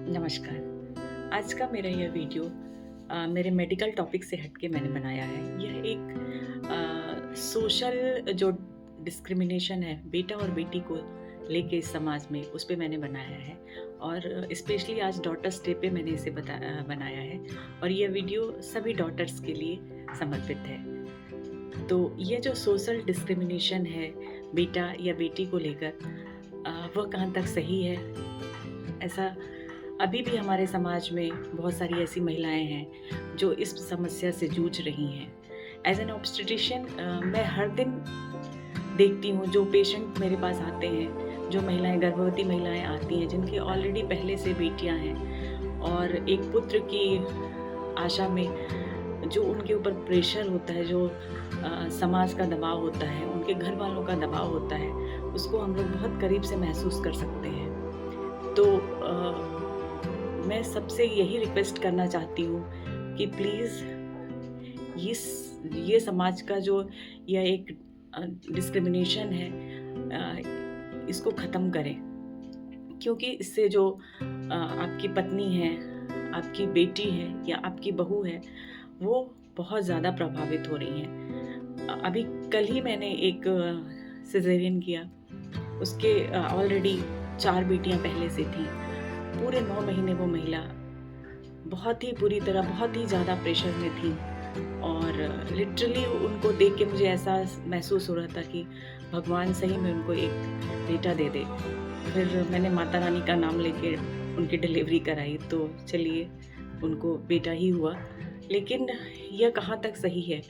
नमस्कार। आज का मेरा यह वीडियो मेरे मेडिकल टॉपिक से हट के मैंने बनाया है। यह एक सोशल जो डिस्क्रिमिनेशन है बेटा और बेटी को लेके इस समाज में, उस पे मैंने बनाया है और स्पेशली आज डॉटर्स डे पे मैंने इसे बनाया है और यह वीडियो सभी डॉटर्स के लिए समर्पित है। तो ये जो सोशल डिस्क्रिमिनेशन है बेटा या बेटी को लेकर, वह कहाँ तक सही है? ऐसा अभी भी हमारे समाज में बहुत सारी ऐसी महिलाएं हैं जो इस समस्या से जूझ रही हैं। एज एन ऑब्स्टेट्रिशियन मैं हर दिन देखती हूँ जो पेशेंट मेरे पास आते हैं, जो महिलाएं गर्भवती महिलाएं आती हैं जिनकी ऑलरेडी पहले से बेटियां हैं और एक पुत्र की आशा में जो उनके ऊपर प्रेशर होता है, जो समाज का दबाव होता है, उनके घर वालों का दबाव होता है, उसको हम लोग बहुत करीब से महसूस कर सकते हैं। तो मैं सबसे यही रिक्वेस्ट करना चाहती हूँ कि प्लीज़ ये समाज का जो यह एक डिस्क्रिमिनेशन है, इसको ख़त्म करें, क्योंकि इससे जो आपकी पत्नी है, आपकी बेटी है या आपकी बहू है, वो बहुत ज़्यादा प्रभावित हो रही हैं। अभी कल ही मैंने एक सिज़ेरियन किया, उसके ऑलरेडी 4 बेटियां पहले से थी। पूरे 9 महीने वो महिला बहुत ही बुरी तरह, बहुत ही ज़्यादा प्रेशर में थी और लिटरली उनको देख के मुझे ऐसा महसूस हो रहा था कि भगवान सही में उनको एक बेटा दे दे। फिर मैंने माता रानी का नाम लेके उनकी डिलीवरी कराई, तो चलिए उनको बेटा ही हुआ। लेकिन यह कहाँ तक सही है?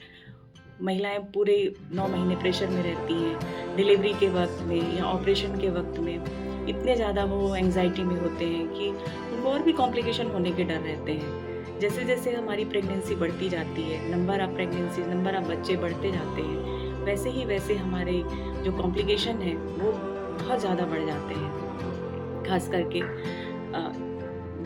महिलाएं पूरे 9 महीने प्रेशर में रहती हैं, डिलीवरी के वक्त में या ऑपरेशन के वक्त में इतने ज़्यादा वो एंग्जाइटी में होते हैं कि उनको और भी कॉम्प्लिकेशन होने के डर रहते हैं। जैसे जैसे हमारी प्रेगनेंसी बढ़ती जाती है, number of pregnancy, number of बच्चे बढ़ते जाते हैं, वैसे ही वैसे हमारे जो कॉम्प्लिकेशन है वो बहुत ज़्यादा बढ़ जाते हैं। ख़ास करके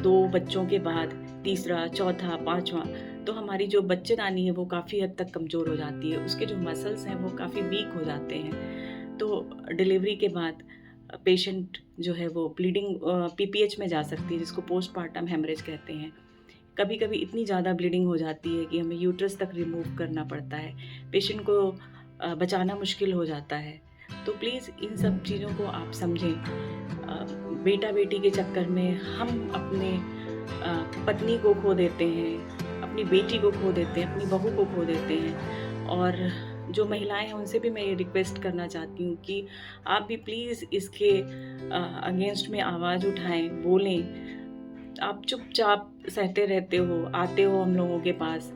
2 बच्चों के बाद तीसरा, चौथा, 5वां, तो हमारी जो बच्चेदानी है वो काफ़ी हद तक कमज़ोर हो जाती है। उसके जो मसल्स हैं वो काफ़ी वीक हो जाते हैं। तो डिलीवरी के बाद पेशेंट जो है वो ब्लीडिंग पीपीएच में जा सकती है, जिसको पोस्टपार्टम हेमरेज कहते हैं। कभी-कभी इतनी ज़्यादा ब्लीडिंग हो जाती है कि हमें यूट्रस तक रिमूव करना पड़ता है। पेशेंट को बचाना मुश्किल हो जाता है। तो प्लीज़ इन सब चीज़ों को आप समझें। बेटा-बेटी के चक्कर में हम अपने पत्नी को खो देते हैं, अपनी बेटी को खो देते हैं, अपनी बहू को खो देते हैं और जो महिलाएं हैं उनसे भी मैं ये रिक्वेस्ट करना चाहती हूँ कि आप भी प्लीज़ इसके अगेंस्ट में आवाज़ उठाएं, बोलें। आप चुपचाप सहते रहते हो, आते हो हम लोगों के पास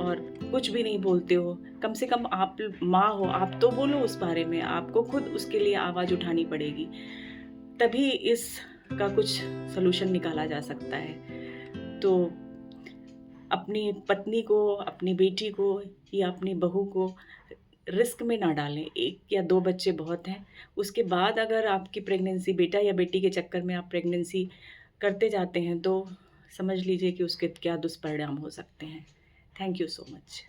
और कुछ भी नहीं बोलते हो। कम से कम आप माँ हो, आप तो बोलो उस बारे में, आपको खुद उसके लिए आवाज़ उठानी पड़ेगी। तभी इसका कुछ सॉल्यूशन निकाला जा सकता है। तो अपनी पत्नी को, अपनी बेटी को या अपनी बहू को रिस्क में ना डालें। 1 या 2 बच्चे बहुत हैं। उसके बाद अगर आपकी प्रेगनेंसी बेटा या बेटी के चक्कर में आप प्रेगनेंसी करते जाते हैं, तो समझ लीजिए कि उसके क्या दुष्परिणाम हो सकते हैं। Thank you so much.